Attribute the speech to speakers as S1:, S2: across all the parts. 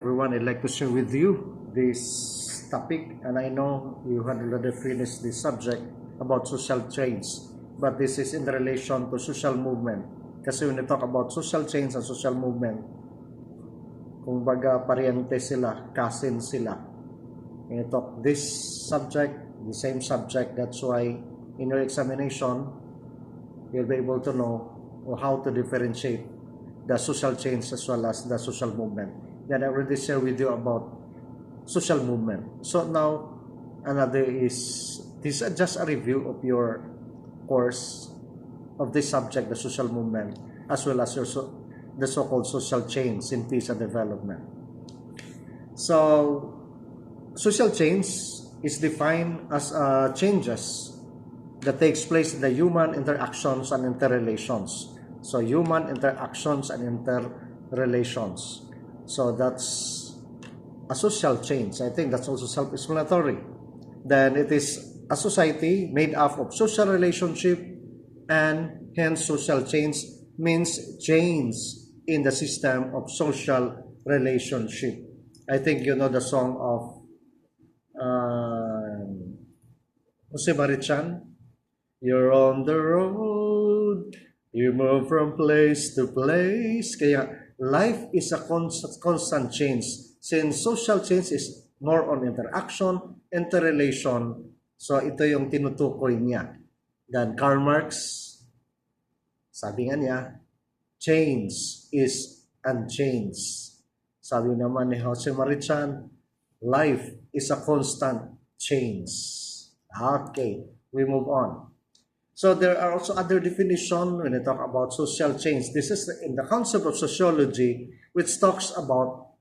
S1: Everyone, I'd like to share with you this topic, and I know you had already finished this subject about social change, but this is in relation to social movement. Kasi when you talk about social change and social movement, kung baga pariente sila, cousin sila. When you talk this subject, the same subject, that's why in your examination, you'll be able to know how to differentiate the social change as well as the social movement. Then I already shared with you about social movement. So now, another is, this is just a review of your course of this subject, the social movement, as well as the so-called social change in peace and development. So, social change is defined as changes that takes place in the human interactions and interrelations. So human interactions and interrelations. So that's a social change. I think that's also self-explanatory. Then it is a society made up of social relationship, and hence social change means change in the system of social relationship. I think you know the song of Jose Marichan. You're on the road, you move from place to place. Kaya life is a constant change. Since social change is more on interaction, interrelation, so ito yung tinutukoy niya. Then Karl Marx, sabi nga niya, change is unchanged. Sabi naman ni Jose Marichan, life is a constant change. Okay, we move on. So there are also other definitions when I talk about social change. This is in the concept of sociology, which talks about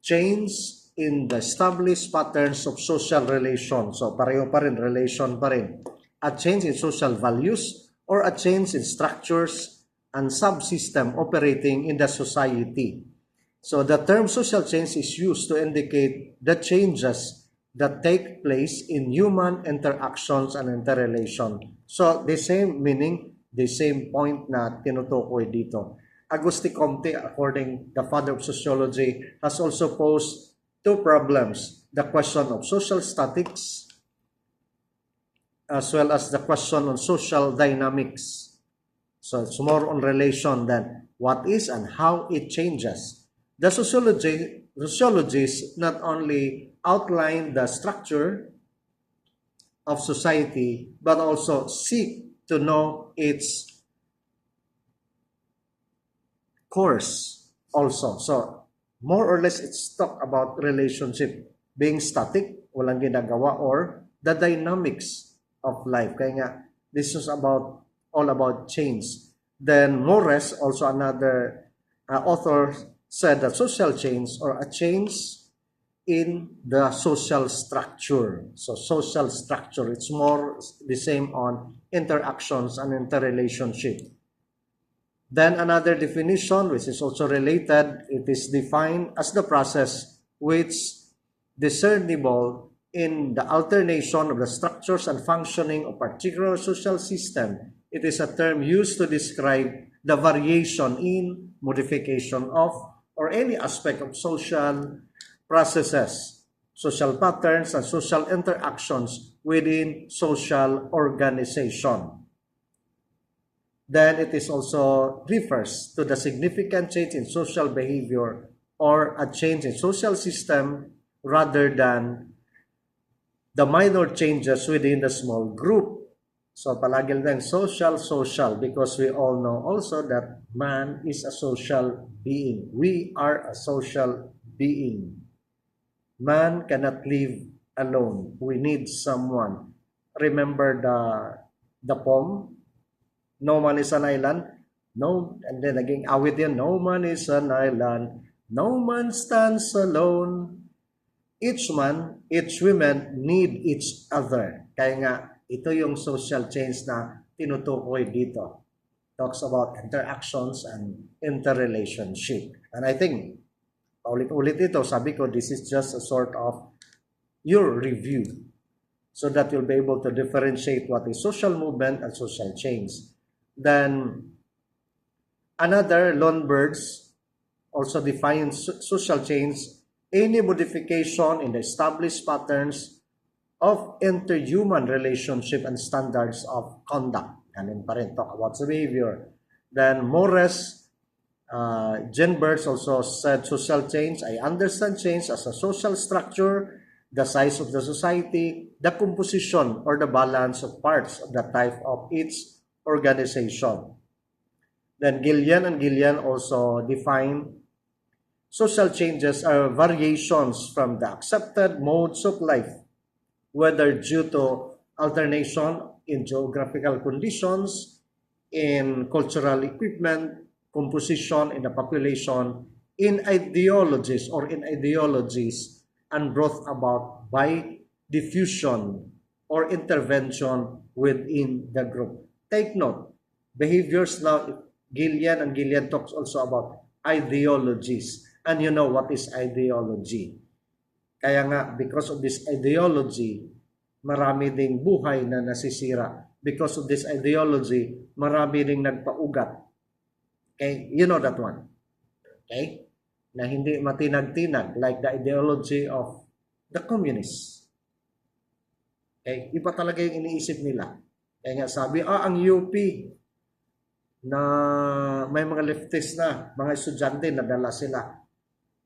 S1: change in the established patterns of social relations. So pareho pa rin, relation pa rin. A change in social values or a change in structures and subsystem operating in the society. So the term social change is used to indicate the changes that take place in human interactions and interrelation. So the same meaning, the same point na tinutukoy dito. Auguste Comte, according the father of sociology, has also posed two problems: the question of social statics as well as the question on social dynamics. So it's more on relation than what is and how it changes. The sociologists not only outline the structure of society, but also seek to know its course also. So, more or less, it's talk about relationship being static, walang ginagawa, or the dynamics of life. Kaya nga, this is all about change. Then, Morris, also another author, said that social change or a change in the social structure. So social structure, it's more the same on interactions and interrelationship. Then another definition, which is also related, it is defined as the process which discernible in the alternation of the structures and functioning of particular social system. It is a term used to describe the variation in modification of or any aspect of social processes, social patterns, and social interactions within social organization. Then it is also refers to the significant change in social behavior or a change in social system rather than the minor changes within the small group. So palagi lang social, because we all know also that man is a social being. We are a social being. Man cannot live alone. We need someone. Remember the poem, No Man is an Island? No, and then again, awit yan, no man is an island, no man stands alone. Each man, each woman need each other. Kaya nga, ito yung social change na tinutukoy dito. Talks about interactions and interrelationship. And I think, ulit-ulit ito, sabi ko, this is just a sort of your review so that you'll be able to differentiate what is social movement and social change. Then, another, Lone Birds, also defines social change any modification in the established patterns of interhuman relationship and standards of conduct. Ganun pa rin, talk about behavior. Then Morris, Jen Birds also said social change. I understand change as a social structure, the size of the society, the composition or the balance of parts of the type of its organization. Then Gillian and Gillian also define social changes are variations from the accepted modes of life, whether due to alternation in geographical conditions, in cultural equipment, composition in the population, in ideologies and brought about by diffusion or intervention within the group. Take note, behaviors now, Gillian and Gillian talks also about ideologies. And you know what is ideology. Kaya nga, because of this ideology, marami ding buhay na nasisira. Because of this ideology, marami ding nagpaugat. Okay? You know that one. Okay? Na hindi matinag-tinag like the ideology of the communists. Okay? Iba talaga yung iniisip nila. Kaya nga sabi, ang UP na may mga leftist na, mga estudyante na dala sila.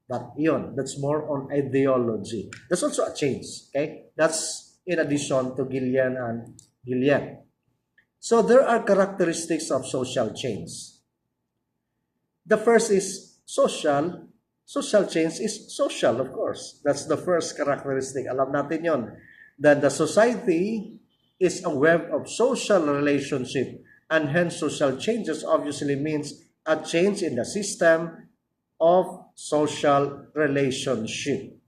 S1: But yun, that's more on ideology. That's also a change. Okay? That's in addition to Gillian and Gillian. So there are characteristics of social change. The first is social. Social change is social, of course. That's the first characteristic. Alam natin yon. That the society is a web of social relationship, and hence social changes obviously means a change in the system of social relationship.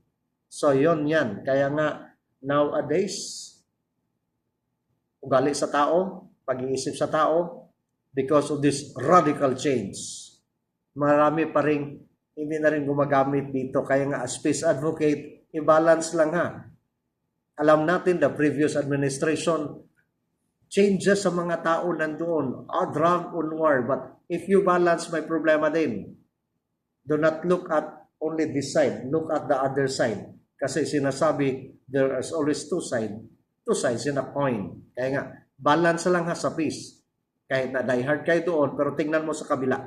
S1: So yon yan. Kaya nga, nowadays, ugali sa tao, pag-iisip sa tao, because of this radical change, marami pa rin hindi na rin gumagamit dito. Kaya nga, as peace advocate, i-balance lang ha. Alam natin, the previous administration, changes sa mga tao nandoon, drag on war. But if you balance, may problema din. Do not look at only this side. Look at the other side. Kasi sinasabi, there is always two sides in a coin. Kaya nga, balance lang ha sa peace. Kahit na diehard kayo doon, pero tingnan mo sa kabila.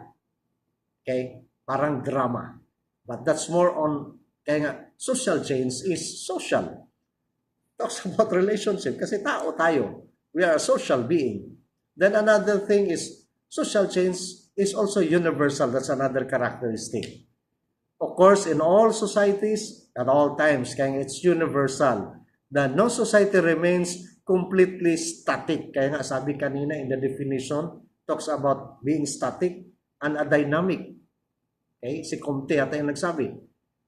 S1: Okay? Parang drama. But that's more on, kaya nga, social change is social. Talks about relationship. Kasi tao tayo. We are a social being. Then another thing is, social change is also universal. That's another characteristic. Of course, in all societies, at all times, kaya it's universal. That no society remains completely static. Kaya nga sabi kanina in the definition, talks about being static and a dynamic. Okay? Si Comte ata yung nagsabi.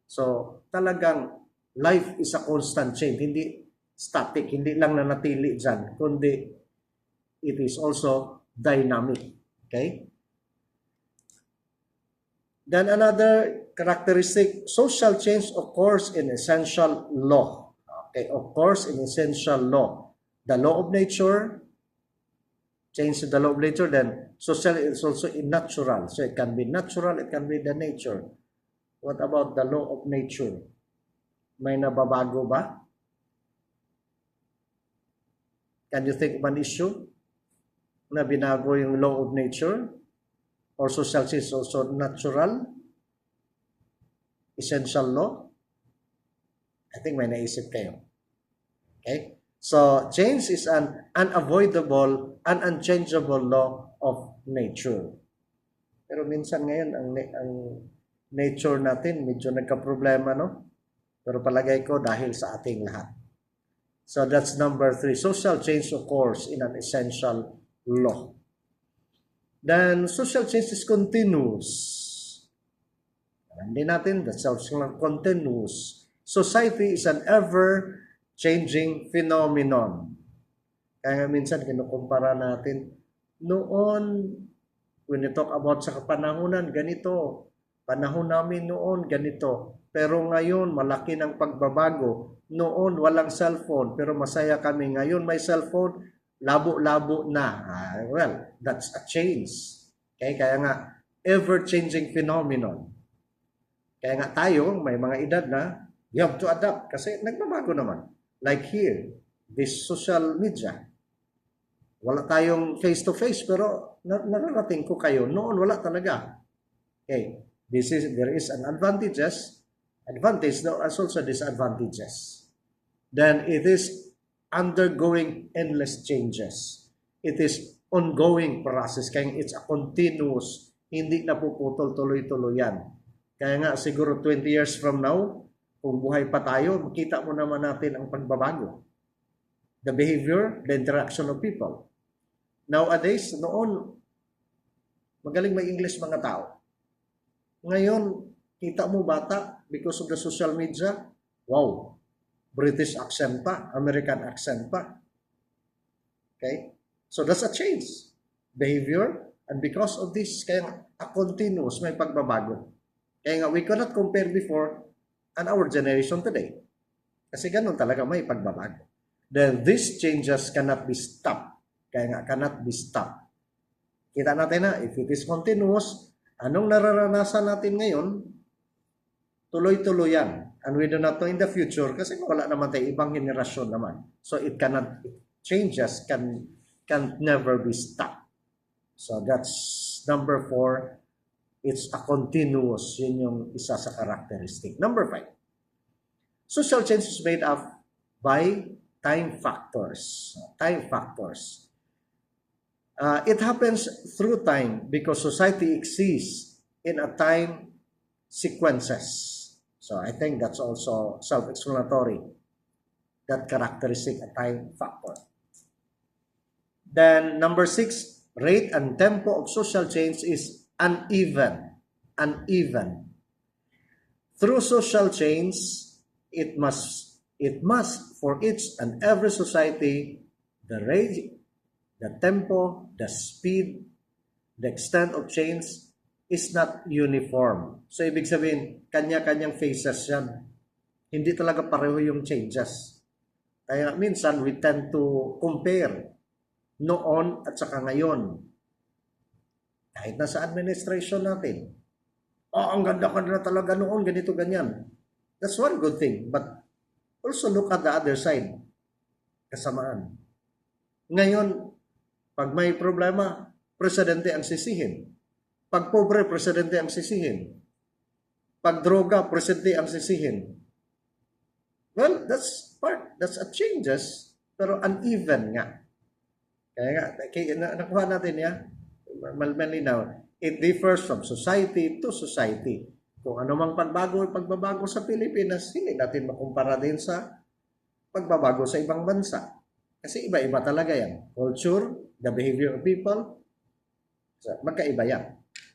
S1: So, talagang life is a constant change. Hindi static, hindi lang nanatili dyan, kundi it is also dynamic. Okay? Then another characteristic, social change occurs in essential law. Okay, occurs in essential law. The law of nature, change the law of nature, then social is also in natural. So it can be natural, it can be the nature. What about the law of nature? May nababago ba? Can you think of an issue na binago yung law of nature? Or social change is also natural? Essential law? I think may naisip kayo. Okay? So, change is an unavoidable and unchangeable law of nature. Pero minsan ngayon, ang nature natin medyo nagka-problema, no? Pero palagay ko dahil sa ating lahat. So, that's number 3. Social change occurs in an essential law. Then, social change is continuous. Hindi natin, that's also continuous. Society is an ever-changing phenomenon. Kaya minsan, kinukumpara natin, noon, when you talk about sa kapanahunan, ganito. Panahon namin noon, ganito. Pero ngayon, malaki ng pagbabago. Noon, walang cellphone, pero masaya kami. Ngayon, may cellphone, labo-labo na. Well, that's a change. Okay? Kaya nga, ever-changing phenomenon. Kaya nga tayo, may mga edad na, you have to adapt kasi nagbabago naman. Like here, this social media. Wala tayong face-to-face pero nararating ko kayo. Noon wala talaga. Okay, there is an advantage, there are also disadvantages. Then it is undergoing endless changes. It is ongoing process. Kaya it's a continuous, hindi napuputol tuloy-tuloy yan. Kaya nga siguro 20 years from now, kung buhay pa tayo, makita mo naman natin ang pagbabago. The behavior, the interaction of people. Nowadays, noon, magaling mag-English mga tao. Ngayon, kita mo bata, because of the social media, wow, British accent pa, American accent pa. Okay? So that's a change. Behavior, and because of this, kaya a continuous, may pagbabago. Kaya nga, we cannot compare before and our generation today. Kasi ganun talaga may pagbabago. Then these changes cannot be stopped. Kaya nga, cannot be stopped. Kita natin na, if it is continuous, anong nararanasan natin ngayon, tuloy-tuloy yan. And we do not know in the future, kasi wala naman tayo ibang generasyon naman. So it cannot, changes can never be stopped. So that's number 4. It's a continuous. Yun yung isa sa characteristic. Number 5. Social change is made up by time factors. Time factors. It happens through time because society exists in a time sequences. So I think that's also self-explanatory. That characteristic, a time factor. Then number 6, rate and tempo of social change is uneven. Through social change, it must for each and every society, the rate, the tempo, the speed, the extent of change is not uniform. So ibig sabihin, kanya-kanyang phases yan. Hindi talaga pareho yung changes. Kaya minsan we tend to compare noon at saka ngayon. Kahit na sa administration natin. Ang ganda-ganda talaga noon, ganito, ganyan. That's one good thing. But also look at the other side. Kasamaan. Ngayon, pag may problema, presidente ang sisihin. Pag pobre, presidente ang sisihin. Pag droga, presidente ang sisihin. Well, that's a changes, pero uneven nga. Kaya nga, nakuha natin yan. Malinaw, it differs from society to society. Kung ano mang pagbabago sa Pilipinas, hindi natin makumpara din sa pagbabago sa ibang bansa. Kasi iba-iba talaga yan. Culture, the behavior of people, so, magkaiba yan.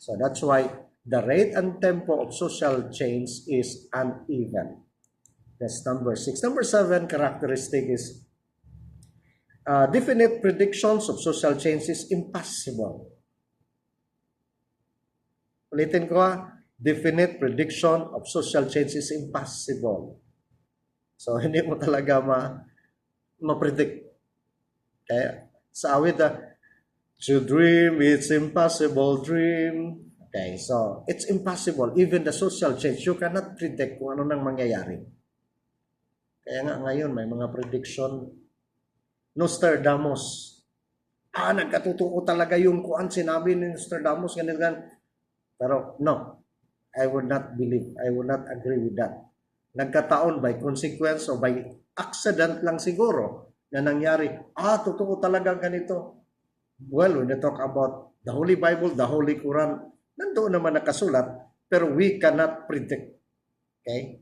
S1: So that's why the rate and tempo of social change is uneven. That's number 6. Number 7 characteristic is definite predictions of social change is impossible. Ulitin ko, definite prediction of social change is impossible. So, hindi mo talaga ma-predict. Kaya, sa awit, to dream, it's impossible, dream. Okay, so, it's impossible. Even the social change, you cannot predict kung ano nang mangyayari. Kaya nga ngayon, may mga prediction. Nostradamus. Nagkatutuo talaga yung kuan sinabi ni Nostradamus, ganyan. Pero no, I would not believe, I would not agree with that. Nagkataon by consequence o by accident lang siguro na nangyari, totoo talaga ganito. Well, when you talk about the Holy Bible, the Holy Quran, nandoon naman nakasulat, pero we cannot predict. Okay?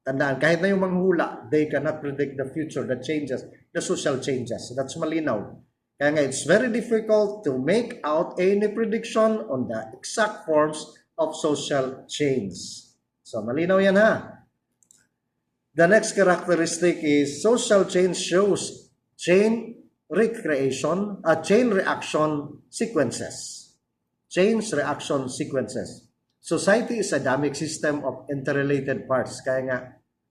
S1: Tandaan, kahit na yung manghula, they cannot predict the future, the changes, the social changes. That's malinaw. Kaya nga, it's very difficult to make out any prediction on the exact forms of social change. So, malinaw yan ha. The next characteristic is social change shows chain reaction sequences. Chain reaction sequences. Society is a dynamic system of interrelated parts. Kaya nga,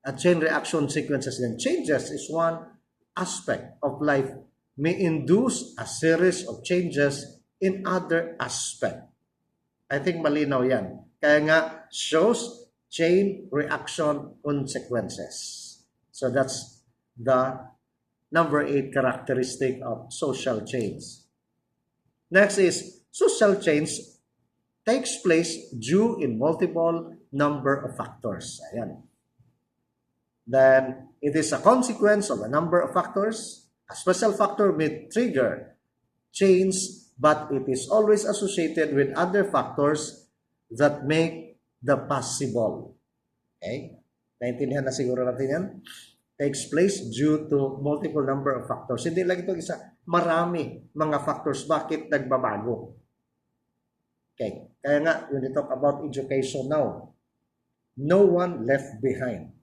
S1: a chain reaction sequences and changes is one aspect of life may induce a series of changes in other aspect. I think malinaw yan. Kaya nga, shows chain reaction consequences. So that's the number 8 characteristic of social change. Next is social change takes place due in multiple number of factors. Ayan. Then it is a consequence of a number of factors. A special factor may trigger change, but it is always associated with other factors that make the possible. Okay? Naintindihan na siguro natin yan? Takes place due to multiple number of factors. Hindi lang ito isa. Marami mga factors bakit nagbabago. Okay. Kaya nga, when we talk about education now, no one left behind.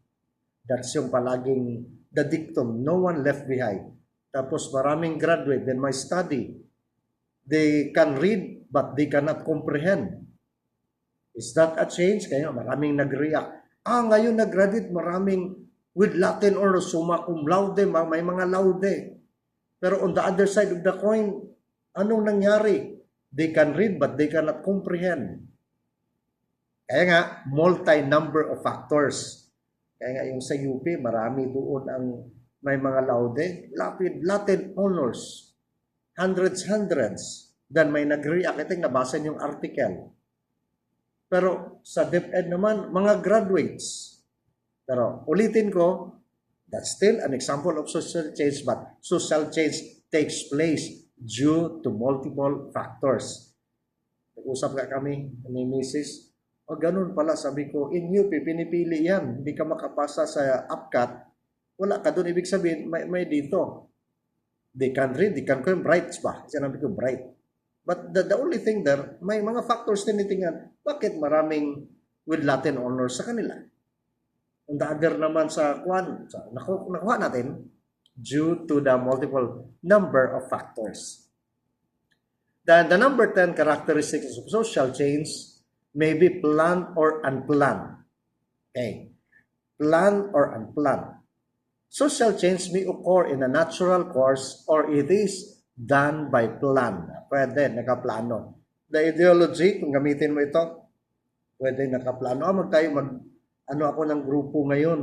S1: That's yung palaging the dictum, no one left behind. Tapos maraming graduate, then may study. They can read, but they cannot comprehend. Is that a change? Kaya maraming nag-react. Ngayon nag-graduate, maraming with Latin or summa cum laude, may mga laude. Pero on the other side of the coin, anong nangyari? They can read, but they cannot comprehend. Kaya nga, multi-number of factors. Kaya nga yung sa UP, marami doon ang may mga laude. Latin honors. Hundreds. Then may nag-react. Ito yung nabasa yung article. Pero sa DepEd naman, mga graduates. Pero ulitin ko, that's still an example of social change, but social change takes place due to multiple factors. Nag-usap ka kami ni Mrs. Ganun pala, sabi ko, in UP, pinipili yan. Hindi ka makapasa sa APCAT. Wala ka doon. Ibig sabihin, may dito. They can read, they can claim bright ba? Sinabi ko, bright. But the only thing there, may mga factors tinitingnan. Bakit maraming with Latin honors sa kanila? On the other naman sa Kwan, nakuha natin due to the multiple number of factors. Then the number 10 characteristics of social change may be planned or unplanned. Okay. Planned or unplanned. Social change may occur in a natural course or it is done by plan. Pwede, nakaplano. The ideology, kung gamitin mo ito, pwede nakaplano. Ano ako ng grupo ngayon?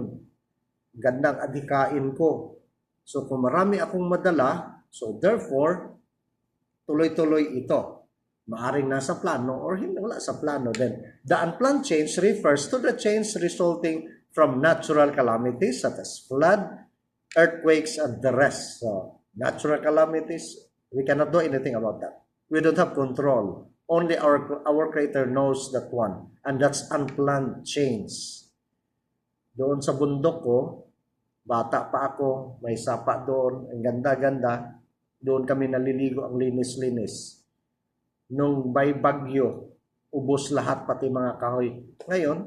S1: Gandang adhikain ko. So kung marami akong madala, so therefore, tuloy-tuloy ito. Maaring nasa plano or hindi wala sa plano. Then, the unplanned change refers to the change resulting from natural calamities such as flood, earthquakes, and the rest. So, natural calamities, we cannot do anything about that. We don't have control. Only our Creator knows that one. And that's unplanned change. Doon sa bundok ko, bata pa ako, may sapa doon, ang ganda-ganda. Doon kami naliligo ang linis-linis. Nung may bagyo, ubos lahat pati mga kahoy. Ngayon,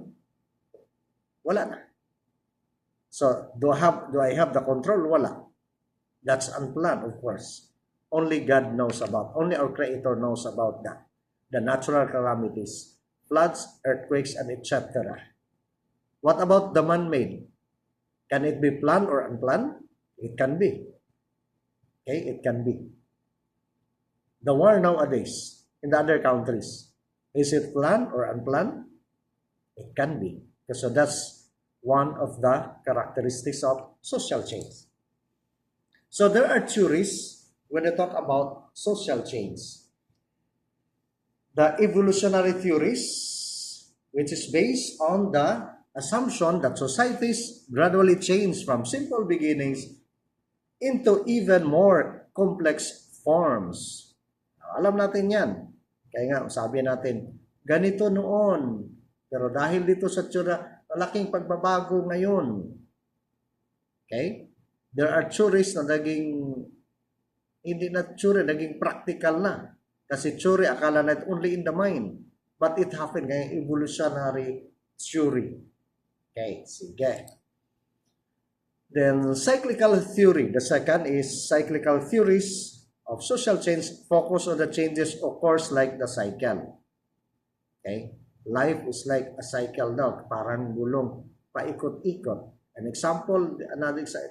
S1: wala na. So, do I have the control? Wala. That's unplanned, of course. Only God knows about, only our Creator knows about that. The natural calamities, floods, earthquakes, and etc. What about the man-made? Can it be planned or unplanned? It can be. Okay, it can be. The war nowadays, in the other countries, is it planned or unplanned? It can be. So that's one of the characteristics of social change. So there are theories when they talk about social change. The evolutionary theories, which is based on the assumption that societies gradually change from simple beginnings into even more complex forms. Alam natin yan. Kaya nga, sabi natin, ganito noon. Pero dahil dito sa tsura, malaking pagbabago ngayon. Okay? There are theories na hindi na theory, naging practical na. Kasi theory, akala na only in the mind. But it happened, kaya evolutionary theory. Okay, sige. Then, cyclical theory. The second is cyclical theories of social change focus on the changes occurs like the cycle. Okay? Life is like a cycle daw, parang gulong, paikot-ikot. An example,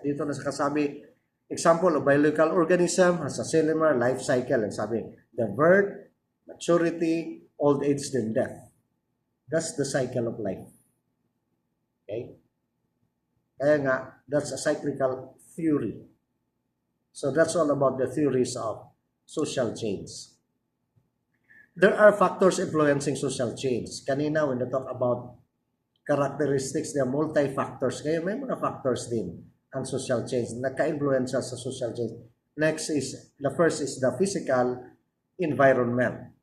S1: dito na kasabi, example of biological organism has a similar life cycle. And sabi, the birth, maturity, old age, then death. That's the cycle of life. Okay? Kaya nga, that's a cyclical theory. So that's all about the theories of social change. There are factors influencing social change. Kanina, when we talk about characteristics, there are multi-factors. Kaya may mga factors din ang social change. Nagka-influensya sa social change. Next is, the first is the physical environment.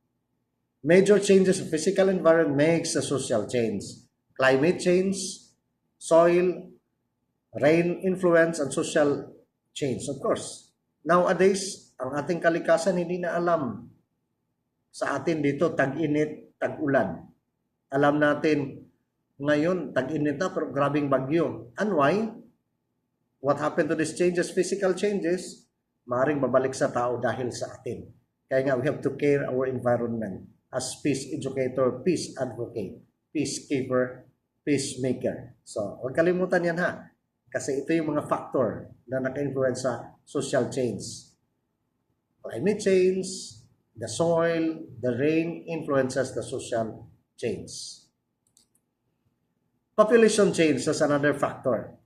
S1: Major changes in physical environment makes a social change. Climate change, soil, rain influence, and social change. Of course, nowadays, ang ating kalikasan hindi na alam. Sa atin dito, tag-init, tag-ulan. Alam natin, ngayon, tag-init na, pero grabing bagyo. And why? What happened to these changes, physical changes? Maaaring babalik sa tao dahil sa atin. Kaya nga, we have to care our environment as peace educator, peace advocate, peacekeeper, peacemaker. So, huwag kalimutan yan ha. Kasi ito yung mga factor na naka-influence sa social change. Climate change, the soil, the rain influences the social change. Population change is another factor.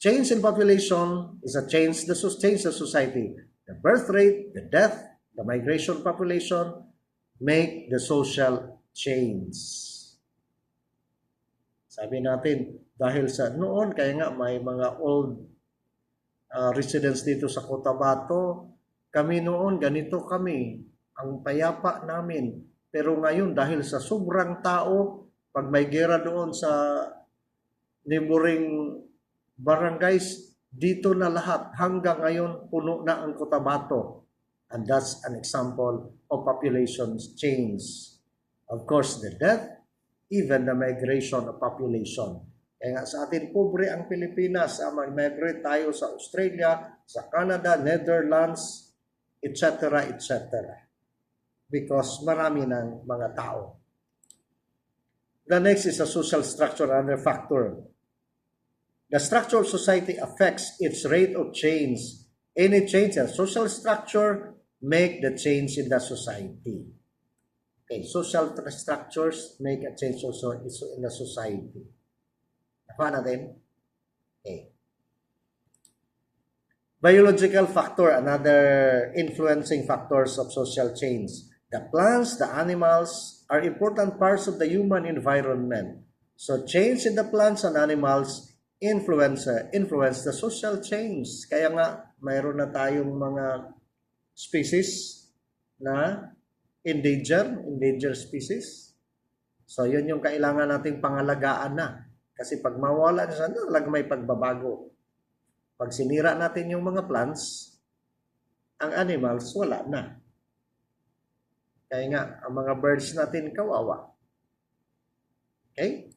S1: Change in population is a change the society. The birth rate, the death, the migration population make the social change. Sabi natin, dahil sa noon, kaya nga may mga old residents dito sa Cotabato, kami noon, ganito kami, ang payapa namin. Pero ngayon, dahil sa sobrang tao, pag may gera doon sa neighboring barangays, dito na lahat. Hanggang ngayon, puno na ang Cotabato. And that's an example of population change. Of course, the death, even the migration of population. Kaya nga sa atin, pobre ang Pilipinas. Mag-migrate tayo sa Australia, sa Canada, Netherlands, etc., etc. Because marami ng mga tao. The next is a social structure, another factor. The structure of society affects its rate of change. Any change in social structure make the change in the society. Okay, social structures make a change also in the society. Nakuha natin? Okay. Biological factor, another influencing factors of social change. The plants, the animals are important parts of the human environment. So change in the plants and animals influence the social change. Kaya nga, mayroon na tayong mga species na endangered species. So yun yung kailangan nating pangalagaan na. Kasi pag mawala na siya, talaga may pagbabago. Pag sinira natin yung mga plants, ang animals, wala na. Kaya nga, ang mga birds natin kawawa. Okay?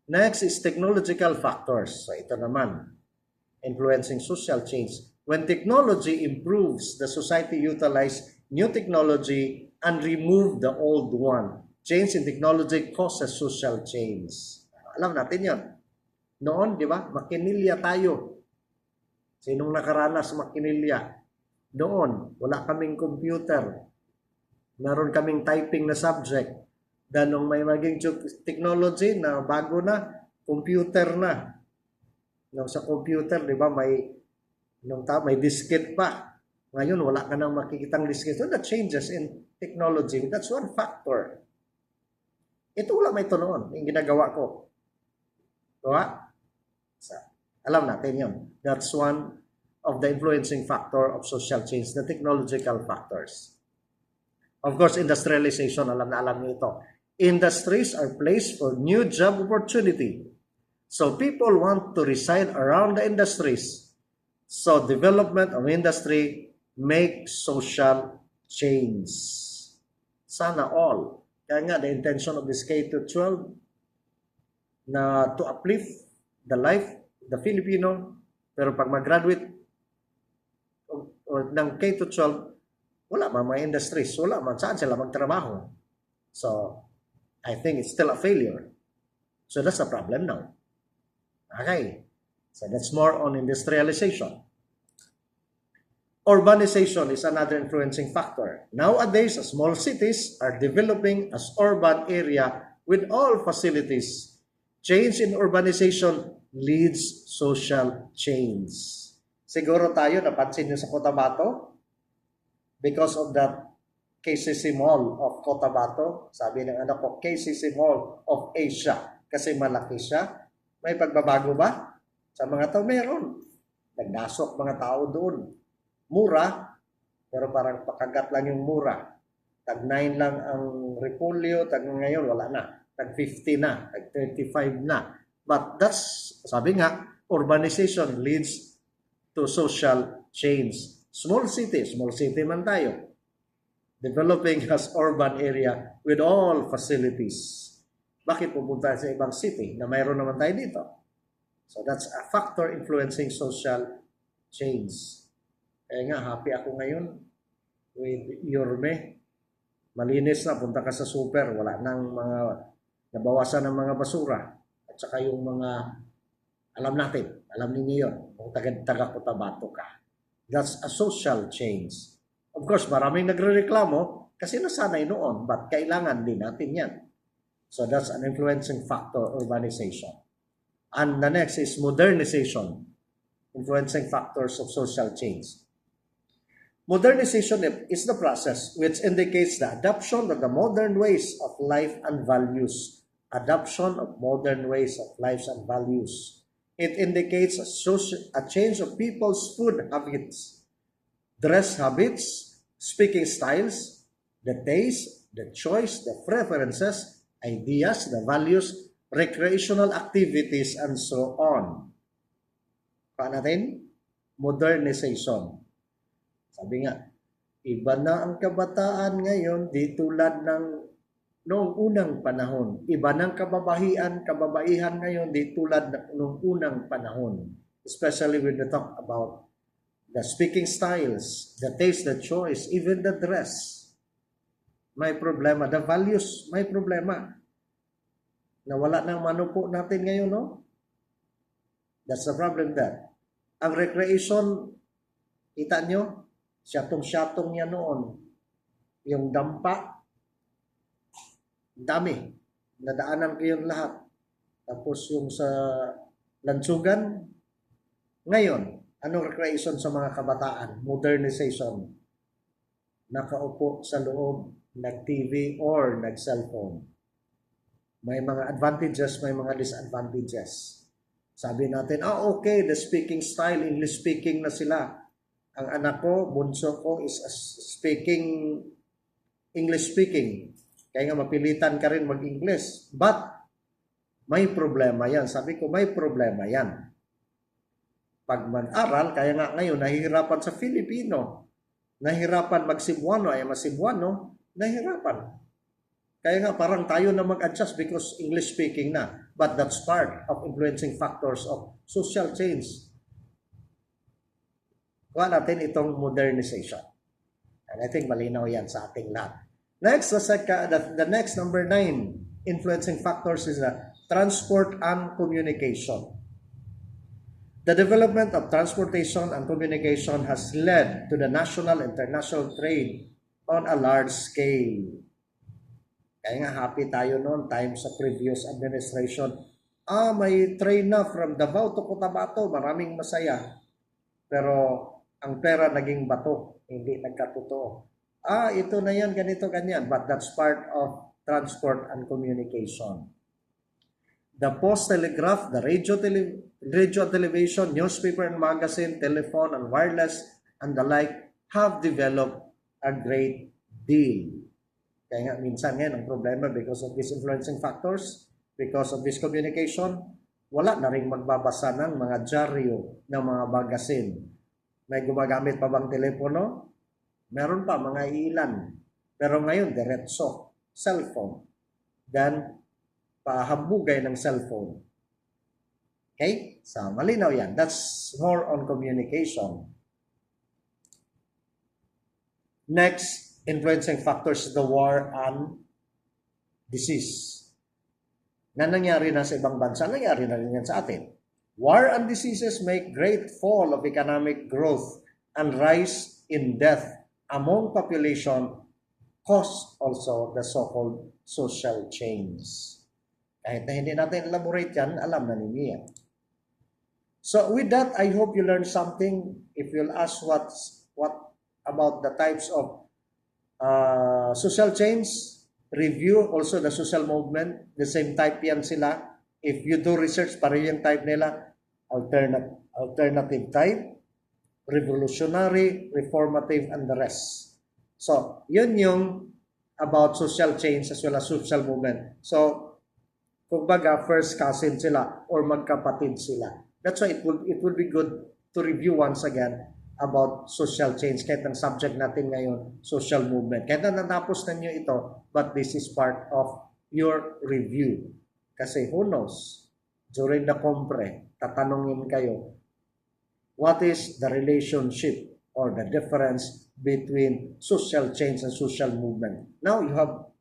S1: Next is technological factors. So ito naman, influencing social change. When technology improves, the society utilize new technology and remove the old one. Change in technology causes social change. Alam natin yon. Noon, di ba, makinilya tayo. Sinong nakaranas makinilya? Noon, wala kaming computer. Meron kaming typing na subject. Then nung may maging technology na bago na, computer na. Nung sa computer, di ba, may diskette pa. Ngayon, wala ka nang makikitang diskette. So that changes in technology. That's one factor. Ito wala may ito noon, yung ginagawa ko. Diba? So, alam natin yun. That's one of the influencing factor of social change, the technological factors. Of course, industrialization, alam na alam niyo ito. Industries are placed for new job opportunity. So people want to reside around the industries. So development of industry makes social change. Sana all. Kaya nga, the intention of this K-12 na to uplift the life of the Filipino, pero pag mag-graduate ng K-12, wala man mga industries, wala man saan sila magtrabaho. So, I think it's still a failure. So that's a problem now. Okay. So that's more on industrialization. Urbanization is another influencing factor. Nowadays, small cities are developing as urban area with all facilities. Change in urbanization leads social change. Siguro tayo, napansin nyo sa Cotabato, because of that KCC Mall of Cotabato, sabi ng anak ko, KCC Mall of Asia, kasi malaki siya. May pagbabago ba? Sa mga tao, meron. Nagdasok mga tao doon. Mura, pero parang pakagat lang yung mura. Tag 9 lang ang repolyo, tag ngayon wala na. Tag 50 na, tag 35 na. But that's, sabi nga, urbanization leads to social change. Small city man tayo. Developing as urban area with all facilities. Bakit pupunta sa ibang city na mayroon naman tayo dito? So that's a factor influencing social change. Kaya nga, happy ako ngayon with Yorme. Malinis na, punta ka sa super, wala nang mga, nabawasan ng mga basura. At saka yung mga, alam natin, alam ninyo yun, kung taga Cotabato ka. That's a social change. Of course, maraming nagre-reklamo kasi nasanay noon, but kailangan din natin yan. So that's an influencing factor, urbanization. And the next is modernization, influencing factors of social change. Modernization is the process which indicates the adoption of the modern ways of life and values. Adoption of modern ways of life and values. It indicates a change of people's food habits, dress habits, speaking styles, the taste, the choice, the preferences, ideas, the values, recreational activities, and so on. Paano natin? Modernization. Sabi nga, iba na ang kabataan ngayon, di tulad ng noong unang panahon. Iba ng kababaihan ngayon, di tulad ng noong unang panahon. Especially when we talk about the speaking styles, the taste, the choice, even the dress. May problema. The values, may problema. Nawala ng manupo natin ngayon, no? That's the problem there. Ang recreation, kita nyo, syatong-syatong niya noon. Yung dampa, dami. Nadaanan ko yung lahat. Tapos yung sa lansugan, ngayon, anong recreation sa mga kabataan? Modernization. Nakaupo sa loob, nag-TV or nag-cellphone. May mga advantages, may mga disadvantages. Sabi natin, okay, the speaking style, English speaking na sila. Ang anak ko, bunso ko, is English speaking. Kaya nga mapilitan ka rin mag-English. But, may problema yan. Sabi ko, may problema yan. Pag mag-aral, kaya nga ngayon, nahihirapan sa Filipino. Nahihirapan mag-Cebuano, ay mas-Cebuano, nahihirapan. Kaya nga parang tayo na mag-adjust because English speaking na. But that's part of influencing factors of social change. Kuha natin itong modernization. And I think malinaw yan sa ating lahat. Next, the next number 9 influencing factors is the transport and communication. The development of transportation and communication has led to the national and international trade on a large scale. Kaya nga happy tayo noon, time sa previous administration. May train na from Davao to Cotabato, maraming masaya. Pero ang pera naging bato, hindi nagkatotoo. Ito na yan, ganito, ganyan. But that's part of transport and communication. The post telegraph, the radio television, newspaper and magazine, telephone and wireless, and the like have developed a great deal. Kaya nga minsan ngayon ang problema because of these influencing factors, because of this communication, wala na rin magbabasa ng mga dyaryo, ng mga magazine. May gumagamit pa bang telepono? Meron pa, mga ilan. Pero ngayon, diretso, cellphone. Then, pahambugay ng cellphone. Okay? So, malinaw yan. That's more on communication. Next, influencing factors, the war and disease. Na nangyari na sa ibang bansa, nangyari na rin yan sa atin. War and diseases make great fall of economic growth and rise in death among population, cause also the so-called social change. Kahit na hindi natin elaborate yan, alam na ninyo yan. So with that, I hope you learned something. If you'll ask what about the types of social change, review also the social movement, the same type yan sila. If you do research, pareho yung type nila, alternative type, revolutionary, reformative, and the rest. So, yun yung about social change as well as social movement. So, kumbaga, first cousin sila or magkapatid sila. That's why it would be good to review once again about social change. Kahit ang subject natin ngayon, social movement. Kahit na natapos na nyo ito, but this is part of your review. Kasi who knows, during the compre, tatanungin kayo, what is the relationship or the difference between social change and social movement? Now you have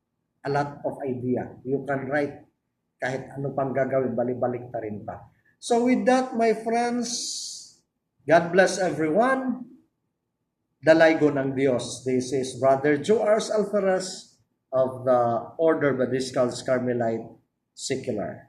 S1: a lot of idea. You can write kahit ano pang gagawin, balik-balik ta rin pa. So with that, my friends, God bless everyone. Dalaygo ng Diyos. This is Brother Joe Ars Alferez of the Order Baptist Carmelite Secular.